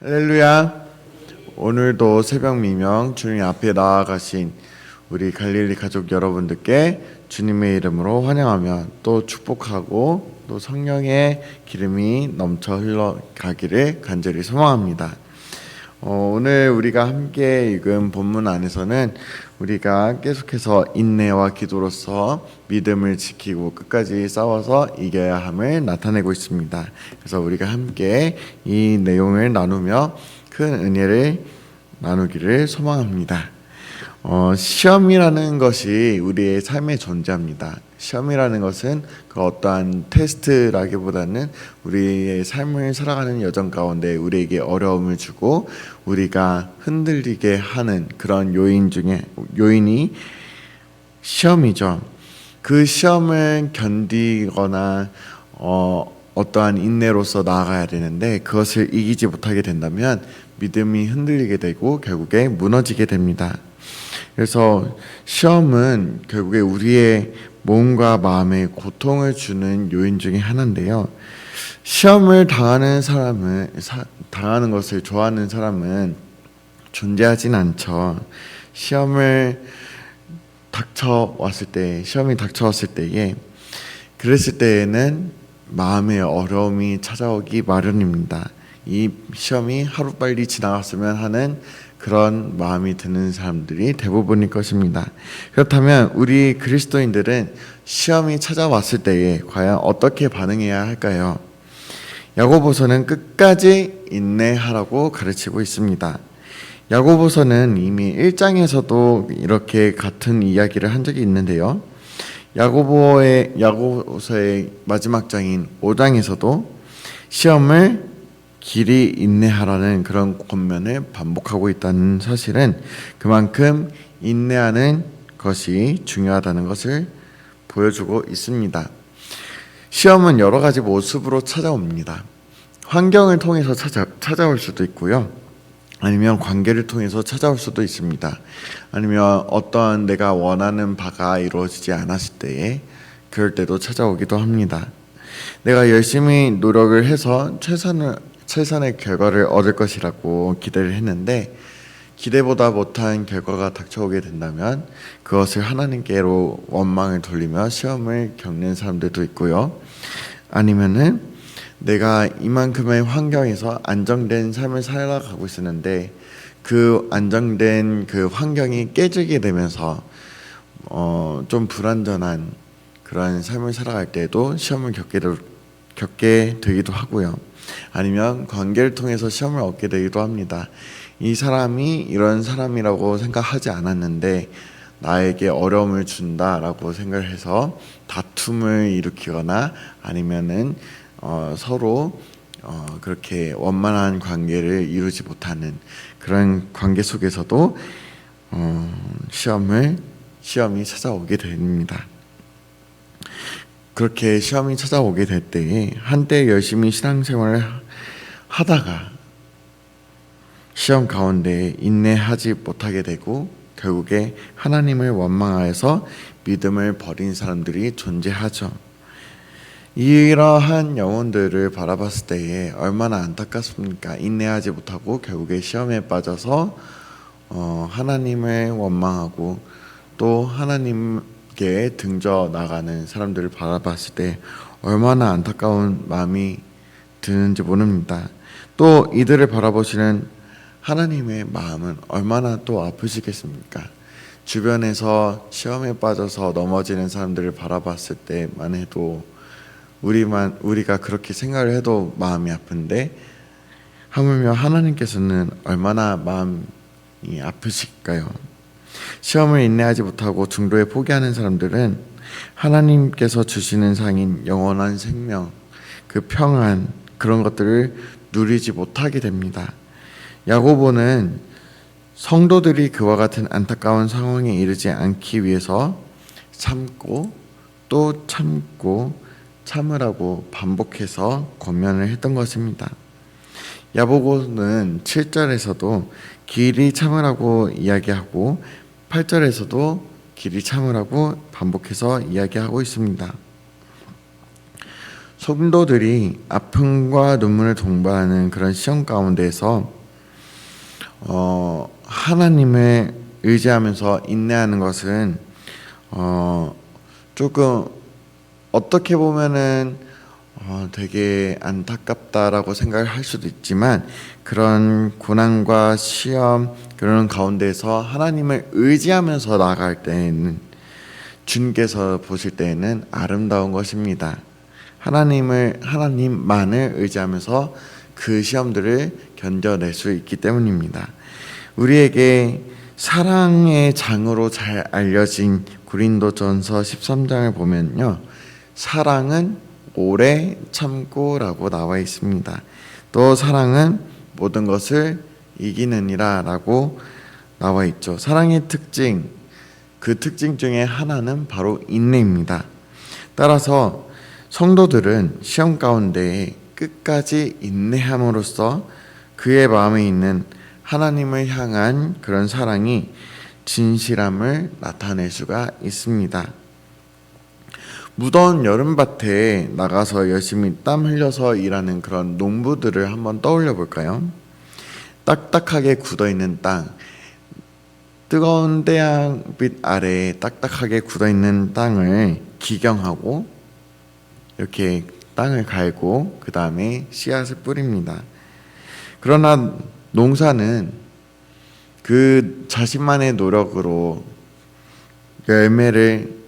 할렐루야. 오늘도 새벽 미명 주님 앞에 나아가신 우리 갈릴리 가족 여러분들께 주님의 이름으로 환영하며 또 축복하고 또 성령의 기름이 넘쳐 흘러가기를 간절히 소망합니다. 오늘 우리가 함께 읽은 본문 안에서는 우리가 계속해서 인내와 기도로서 믿음을 지키고 끝까지 싸워서 이겨야 함을 나타내고 있습니다. 그래서 우리가 함께 이 내용을 나누며 큰 은혜를 나누기를 소망합니다. 시험이라는 것이 우리의 삶에 존재합니다. 시험이라는 것은 그 어떠한 테스트라기보다는 우리의 삶을 살아가는 여정 가운데 우리에게 어려움을 주고 우리가 흔들리게 하는 그런 요인이 시험이죠. 그 시험을 견디거나 어떠한 인내로서 나아가야 되는데 그것을 이기지 못하게 된다면 믿음이 흔들리게 되고 결국에 무너지게 됩니다. 그래서 시험은 결국에 우리의 몸과 마음에 고통을 주는 요인 중에 하나인데요. 시험을 당하는 것을 좋아하는 사람은 존재하진 않죠. 시험이 닥쳐왔을 때에 그랬을 때에는 마음의 어려움이 찾아오기 마련입니다. 이 시험이 하루빨리 지나갔으면 하는 그런 마음이 드는 사람들이 대부분일 것입니다. 그렇다면 우리 그리스도인들은 시험이 찾아왔을 때에 과연 어떻게 반응해야 할까요? 야고보서는 끝까지 인내하라고 가르치고 있습니다. 야고보서는 이미 1장에서도 이렇게 같은 이야기를 한 적이 있는데요. 야고보서의 마지막 장인 5장에서도 시험을 길이 인내하라는 그런 권면을 반복하고 있다는 사실은 그만큼 인내하는 것이 중요하다는 것을 보여주고 있습니다. 시험은 여러 가지 모습으로 찾아옵니다. 환경을 통해서 찾아올 수도 있고요. 아니면 관계를 통해서 찾아올 수도 있습니다. 아니면 어떠한 내가 원하는 바가 이루어지지 않았을 때에 그럴 때도 찾아오기도 합니다. 내가 열심히 노력을 해서 최선의 결과를 얻을 것이라고 기대를 했는데 기대보다 못한 결과가 닥쳐오게 된다면 그것을 하나님께로 원망을 돌리며 시험을 겪는 사람들도 있고요. 아니면은 내가 이만큼의 환경에서 안정된 삶을 살아가고 있었는데 그 안정된 그 환경이 깨지게 되면서 좀 불안전한 그런 삶을 살아갈 때도 시험을 겪게 되기도 하고요. 아니면 관계를 통해서 시험을 얻게 되기도 합니다. 이 사람이 이런 사람이라고 생각하지 않았는데 나에게 어려움을 준다라고 생각을 해서 다툼을 일으키거나 아니면은 서로 그렇게 원만한 관계를 이루지 못하는 그런 관계 속에서도 시험이 찾아오게 됩니다. 그렇게 시험이 찾아오게 될 때에 한때 열심히 신앙생활을 하다가 시험 가운데 인내하지 못하게 되고 결국에 하나님을 원망하여서 믿음을 버린 사람들이 존재하죠. 이러한 영혼들을 바라봤을 때에 얼마나 안타깝습니까? 인내하지 못하고 결국에 시험에 빠져서 하나님을 원망하고 또 하나님께 등져 나가는 사람들을 바라봤을 때 얼마나 안타까운 마음이 드는지 모릅니다. 또 이들을 바라보시는 하나님의 마음은 얼마나 또 아프시겠습니까? 주변에서 시험에 빠져서 넘어지는 사람들을 바라봤을 때만 해도 우리가 그렇게 생각을 해도 마음이 아픈데 하물며 하나님께서는 얼마나 마음이 아프실까요? 시험을 인내하지 못하고 중도에 포기하는 사람들은 하나님께서 주시는 상인 영원한 생명, 그 평안 그런 것들을 누리지 못하게 됩니다. 야고보는 성도들이 그와 같은 안타까운 상황에 이르지 않기 위해서 참고 또 참으라고 반복해서 권면을 했던 것입니다. 야고보는 7절에서도 길이 참으라고 이야기하고 8절에서도 길이 참으라고 반복해서 이야기하고 있습니다. 성도들이 아픔과 눈물을 동반하는 그런 시험 가운데에서 하나님을 의지하면서 인내하는 것은 조금 어떻게 보면은 되게 안타깝다라고 생각을 할 수도 있지만, 그런 고난과 시험 그런 가운데서 하나님을 의지하면서 나아갈 때에는, 주님께서 보실 때에는 아름다운 것입니다. 하나님만을 의지하면서 그 시험들을 견뎌낼 수 있기 때문입니다. 우리에게 사랑의 장으로 잘 알려진 고린도전서 13장을 보면요, 사랑은 오래 참고라고 나와 있습니다. 또 사랑은 모든 것을 이기느니라 라고 나와 있죠. 사랑의 특징, 그 특징 중에 하나는 바로 인내입니다. 따라서 성도들은 시험 가운데 끝까지 인내함으로써 그의 마음에 있는 하나님을 향한 그런 사랑이 진실함을 나타낼 수가 있습니다. 무더운 여름밭에 나가서 열심히 땀 흘려서 일하는 그런 농부들을 한번 떠올려 볼까요? 딱딱하게 굳어있는 땅, 뜨거운 태양빛 아래에 딱딱하게 굳어있는 땅을 기경하고 이렇게 땅을 갈고 그 다음에 씨앗을 뿌립니다. 그러나 농사는 그 자신만의 노력으로 열매를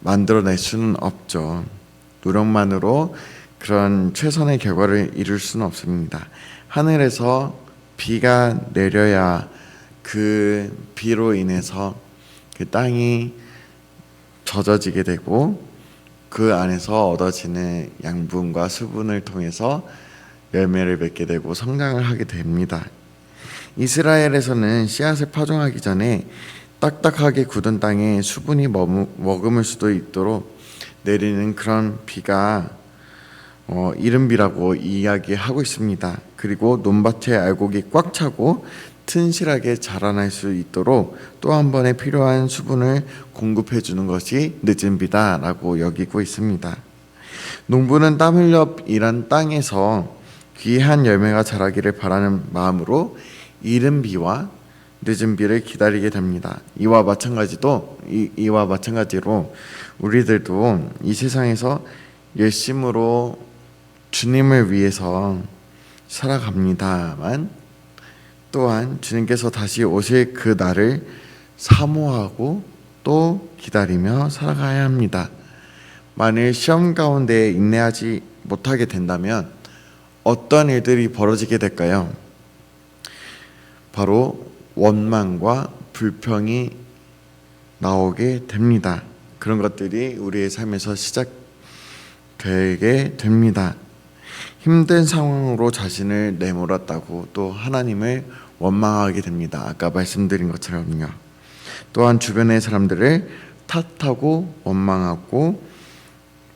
만들어낼 수는 없죠. 노력만으로 그런 최선의 결과를 이룰 수는 없습니다. 하늘에서 비가 내려야 그 비로 인해서 그 땅이 젖어지게 되고, 그 안에서 얻어지는 양분과 수분을 통해서 열매를 맺게 되고 성장을 하게 됩니다. 이스라엘에서는 씨앗을 파종하기 전에 딱딱하게 굳은 땅에 수분이 머금을 수도 있도록 내리는 그런 비가 이른비라고 이야기하고 있습니다. 그리고 논밭에 알곡이 꽉 차고 튼실하게 자라날 수 있도록 또 한 번에 필요한 수분을 공급해 주는 것이 늦은 비다라고 여기고 있습니다. 농부는 땀 흘려 일한 땅에서 귀한 열매가 자라기를 바라는 마음으로 이른 비와 늦은 비를 기다리게 됩니다. 이와 마찬가지로 우리들도 이 세상에서 열심으로 주님을 위해서 살아갑니다만, 또한 주님께서 다시 오실 그 날을 사모하고 또 기다리며 살아가야 합니다. 만일 시험 가운데 인내하지 못하게 된다면 어떤 일들이 벌어지게 될까요? 바로 원망과 불평이 나오게 됩니다. 그런 것들이 우리의 삶에서 시작되게 됩니다. 힘든 상황으로 자신을 내몰았다고 또 하나님을 원망하게 됩니다. 아까 말씀드린 것처럼요. 또한 주변의 사람들을 탓하고 원망하고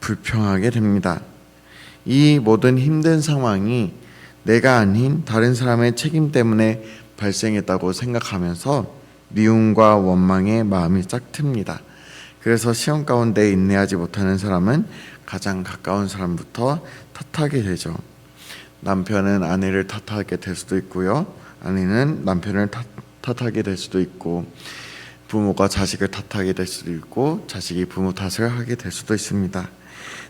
불평하게 됩니다. 이 모든 힘든 상황이 내가 아닌 다른 사람의 책임 때문에 발생했다고 생각하면서 미움과 원망의 마음이 짝틉니다. 그래서 시험 가운데 인내하지 못하는 사람은 가장 가까운 사람부터 탓하게 되죠. 남편은 아내를 탓하게 될 수도 있고요, 아내는 남편을 탓하게 될 수도 있고, 부모가 자식을 탓하게 될 수도 있고, 자식이 부모 탓을 하게 될 수도 있습니다.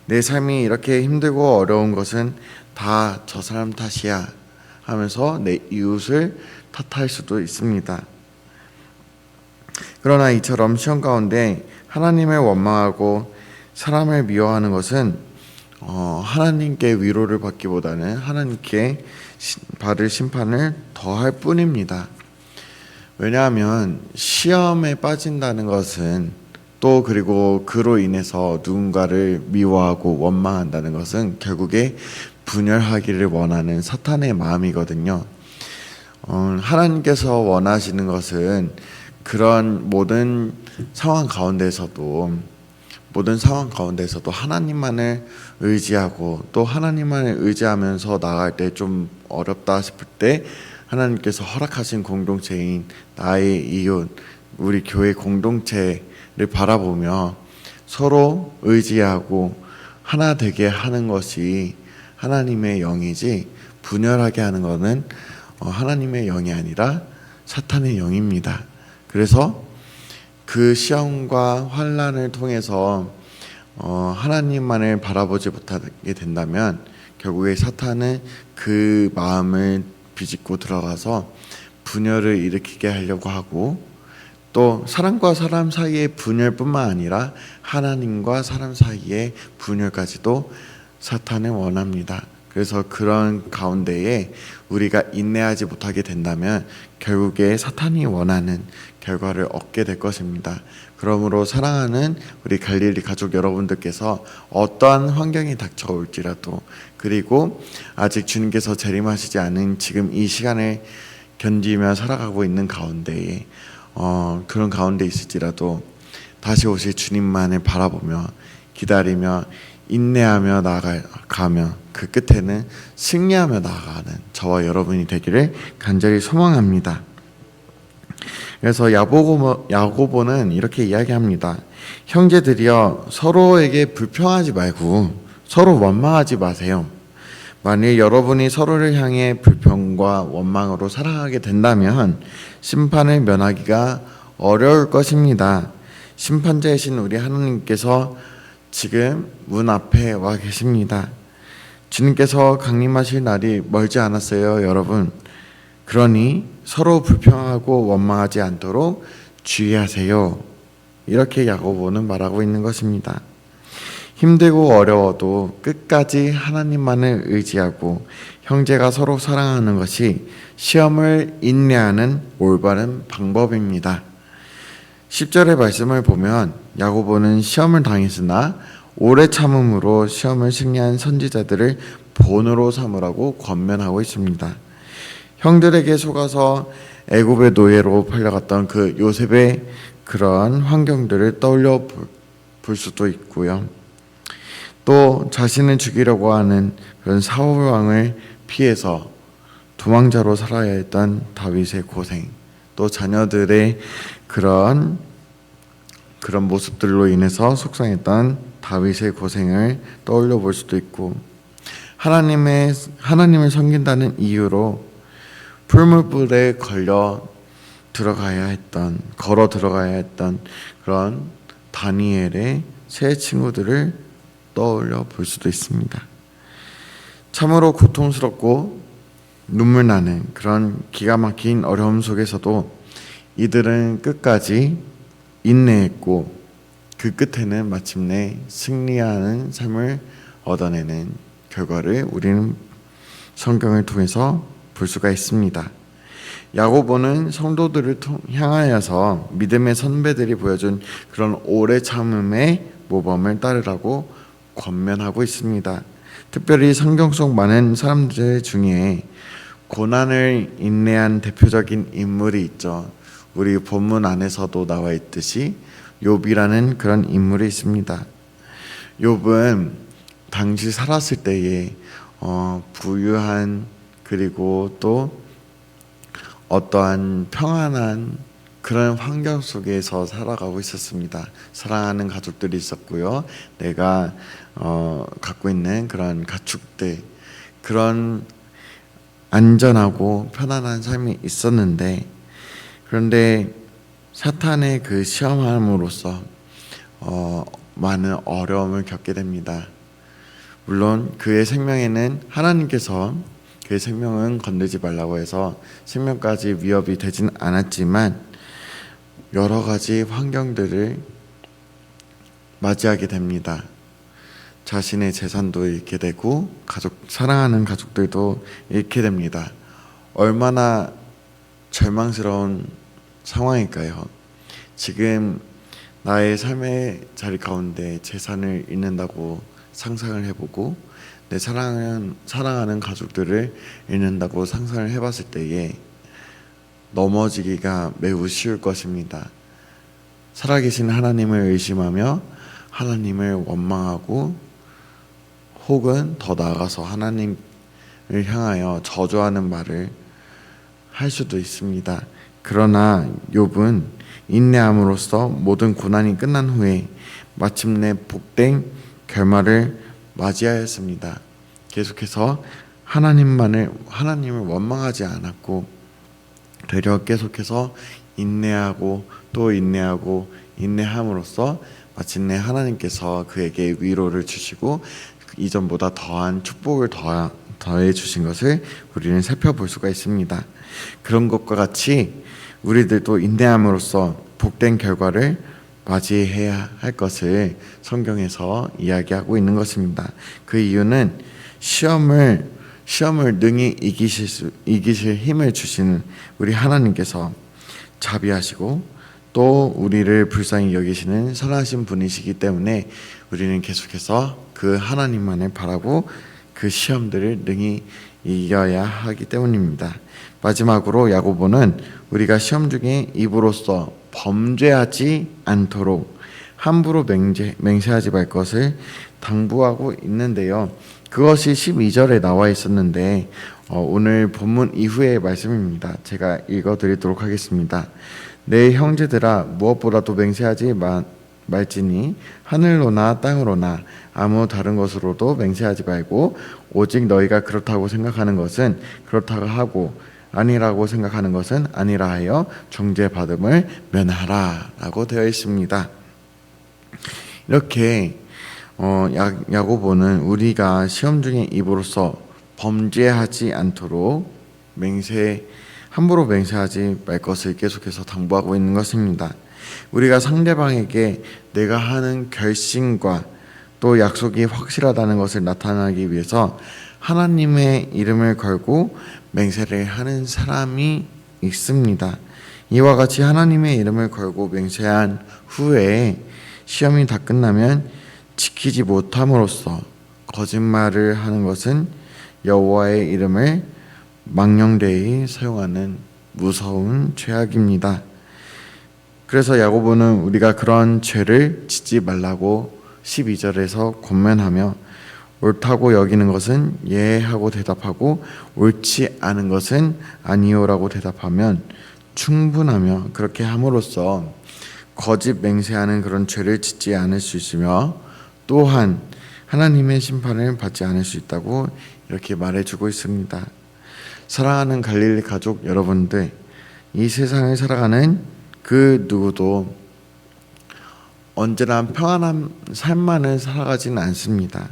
내 삶이 이렇게 힘들고 어려운 것은 다 저 사람 탓이야 하면서 내 이웃을 탓할 수도 있습니다. 그러나 이처럼 시험 가운데 하나님을 원망하고 사람을 미워하는 것은 하나님께 위로를 받기보다는 하나님께 받을 심판을 더할 뿐입니다. 왜냐하면 시험에 빠진다는 것은, 또 그리고 그로 인해서 누군가를 미워하고 원망한다는 것은 결국에 분열하기를 원하는 사탄의 마음이거든요. 하나님께서 원하시는 것은 그런 모든 상황 가운데서도 하나님만을 의지하고, 또 하나님만을 의지하면서 나아갈 때 좀 어렵다 싶을 때 하나님께서 허락하신 공동체인 나의 이웃, 우리 교회 공동체를 바라보며 서로 의지하고 하나 되게 하는 것이 하나님의 영이지, 분열하게 하는 것은 하나님의 영이 아니라 사탄의 영입니다. 그래서 그 시험과 환난을 통해서 하나님만을 바라보지 못하게 된다면 결국에 사탄은 그 마음을 비집고 들어가서 분열을 일으키게 하려고 하고, 또 사람과 사람 사이의 분열뿐만 아니라 하나님과 사람 사이의 분열까지도 사탄은 원합니다. 그래서 그런 가운데에 우리가 인내하지 못하게 된다면 결국에 사탄이 원하는 결과를 얻게 될 것입니다. 그러므로 사랑하는 우리 갈릴리 가족 여러분들께서 어떠한 환경이 닥쳐올지라도, 그리고 아직 주님께서 재림하시지 않은 지금 이 시간을 견디며 살아가고 있는 가운데에 그런 가운데 있을지라도 다시 오실 주님만을 바라보며 기다리며 인내하며 나아가며 그 끝에는 승리하며 나아가는 저와 여러분이 되기를 간절히 소망합니다. 그래서 야고보는 이렇게 이야기합니다. 형제들이여, 서로에게 불평하지 말고 서로 원망하지 마세요. 만일 여러분이 서로를 향해 불평과 원망으로 살아가게 된다면 심판을 면하기가 어려울 것입니다. 심판자이신 우리 하나님께서 지금 문 앞에 와 계십니다. 주님께서 강림하실 날이 멀지 않았어요, 여러분. 그러니 서로 불평하고 원망하지 않도록 주의하세요. 이렇게 야고보는 말하고 있는 것입니다. 힘들고 어려워도 끝까지 하나님만을 의지하고 형제가 서로 사랑하는 것이 시험을 인내하는 올바른 방법입니다. 10절의 말씀을 보면 야고보는 시험을 당했으나 오래 참음으로 시험을 승리한 선지자들을 본으로 삼으라고 권면하고 있습니다. 형들에게 속아서 애굽의 노예로 팔려갔던 그 요셉의 그런 환경들을 떠올려 볼 수도 있고요. 또 자신을 죽이려고 하는 그런 사울 왕을 피해서 도망자로 살아야 했던 다윗의 고생, 또 자녀들의 그런 모습들로 인해서 속상했던 다윗의 고생을 떠올려 볼 수도 있고, 하나님을 섬긴다는 이유로 풀무불에 걸어 들어가야 했던 그런 다니엘의 세 친구들을 떠올려 볼 수도 있습니다. 참으로 고통스럽고 눈물 나는 그런 기가 막힌 어려움 속에서도 이들은 끝까지 인내했고 그 끝에는 마침내 승리하는 삶을 얻어내는 결과를 우리는 성경을 통해서 볼 수가 있습니다. 야고보는 성도들을 향하여서 믿음의 선배들이 보여준 그런 오래 참음의 모범을 따르라고 권면하고 있습니다. 특별히 성경 속 많은 사람들 중에 고난을 인내한 대표적인 인물이 있죠. 우리 본문 안에서도 나와 있듯이 욥이라는 그런 인물이 있습니다. 욥은 당시 살았을 때에 부유한, 그리고 또 어떠한 평안한 그런 환경 속에서 살아가고 있었습니다. 사랑하는 가족들이 있었고요. 내가 갖고 있는 그런 가축들, 그런 안전하고 편안한 삶이 있었는데, 그런데 사탄의 그 시험함으로써 많은 어려움을 겪게 됩니다. 물론 그의 생명에는 하나님께서 그의 생명은 건들지 말라고 해서 생명까지 위협이 되진 않았지만 여러 가지 환경들을 맞이하게 됩니다. 자신의 재산도 잃게 되고 사랑하는 가족들도 잃게 됩니다. 얼마나 절망스러운 상황일까요? 지금 나의 삶의 자리 가운데 재산을 잃는다고 상상을 해보고 내 사랑하는 가족들을 잃는다고 상상을 해봤을 때에 넘어지기가 매우 쉬울 것입니다. 살아계신 하나님을 의심하며 하나님을 원망하고 혹은 더 나아가서 하나님을 향하여 저주하는 말을 할 수도 있습니다. 그러나 욥은 인내함으로써 모든 고난이 끝난 후에 마침내 복된 결말을 맞이하였습니다. 계속해서 하나님을 원망하지 않았고 되려 계속해서 인내하고 또 인내하고 인내함으로써 마침내 하나님께서 그에게 위로를 주시고 이전보다 더한 축복을 더해 주신 것을 우리는 살펴볼 수가 있습니다. 그런 것과 같이 우리들도 인내함으로써 복된 결과를 맞이해야 할 것을 성경에서 이야기하고 있는 것입니다. 그 이유는 시험을 능히 이기실 힘을 주시는 우리 하나님께서 자비하시고 또 우리를 불쌍히 여기시는 선하신 분이시기 때문에 우리는 계속해서 그 하나님만을 바라고 그 시험들을 능히 이겨야 하기 때문입니다. 마지막으로 야고보는 우리가 시험 중에 입으로써 범죄하지 않도록 함부로 맹세하지 말 것을 당부하고 있는데요. 그것이 12절에 나와 있었는데 오늘 본문 이후의 말씀입니다. 제가 읽어드리도록 하겠습니다. 내 형제들아 무엇보다도 맹세하지 말지니 하늘로나 땅으로나 아무 다른 것으로도 맹세하지 말고 오직 너희가 그렇다고 생각하는 것은 그렇다고 하고 아니라고 생각하는 것은 아니라 하여 정죄받음을 면하라 라고 되어 있습니다. 이렇게 야고보는 우리가 시험 중에 입으로써 범죄하지 않도록 함부로 맹세하지 말 것을 계속해서 당부하고 있는 것입니다. 우리가 상대방에게 내가 하는 결심과 또 약속이 확실하다는 것을 나타나기 위해서 하나님의 이름을 걸고 맹세를 하는 사람이 있습니다. 이와 같이 하나님의 이름을 걸고 맹세한 후에 시험이 다 끝나면 지키지 못함으로써 거짓말을 하는 것은 여호와의 이름을 망령되이 사용하는 무서운 죄악입니다. 그래서 야고보는 우리가 그런 죄를 짓지 말라고 12절에서 권면하며 옳다고 여기는 것은 예 하고 대답하고 옳지 않은 것은 아니요라고 대답하면 충분하며 그렇게 함으로써 거짓 맹세하는 그런 죄를 짓지 않을 수 있으며 또한 하나님의 심판을 받지 않을 수 있다고 이렇게 말해주고 있습니다. 사랑하는 갈릴리 가족 여러분들, 이 세상을 살아가는 그 누구도 언제나 평안한 삶만을 살아가지는 않습니다.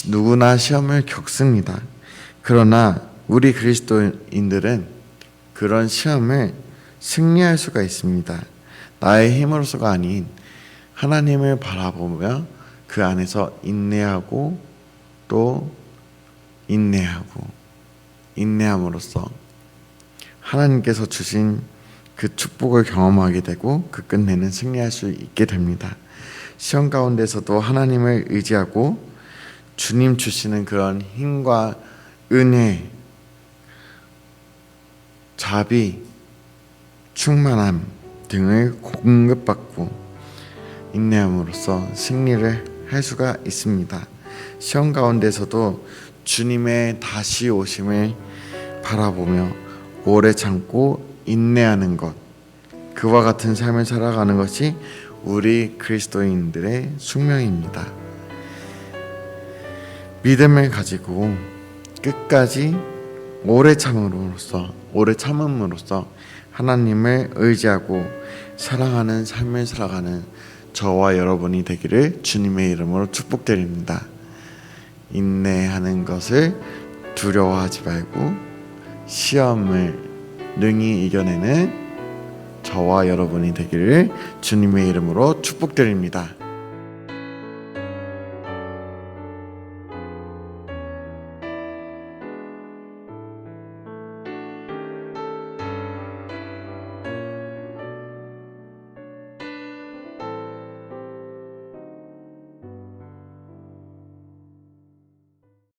누구나 시험을 겪습니다. 그러나 우리 그리스도인들은 그런 시험을 승리할 수가 있습니다. 나의 힘으로서가 아닌 하나님을 바라보며 그 안에서 인내하고 또 인내함으로써 하나님께서 주신 그 축복을 경험하게 되고 그 끝내는 승리할 수 있게 됩니다. 시험 가운데서도 하나님을 의지하고 주님 주시는 그런 힘과 은혜, 자비, 충만함 등을 공급받고 인내함으로써 승리를 할 수가 있습니다. 시험 가운데서도 주님의 다시 오심을 바라보며 오래 참고 인내하는 것, 그와 같은 삶을 살아가는 것이 우리 그리스도인들의 숙명입니다. 믿음을 가지고 끝까지 오래 참음으로써 하나님을 의지하고 사랑하는 삶을 살아가는 저와 여러분이 되기를 주님의 이름으로 축복드립니다. 인내하는 것을 두려워하지 말고 시험을 능히 이겨내는 저와 여러분이 되기를 주님의 이름으로 축복드립니다.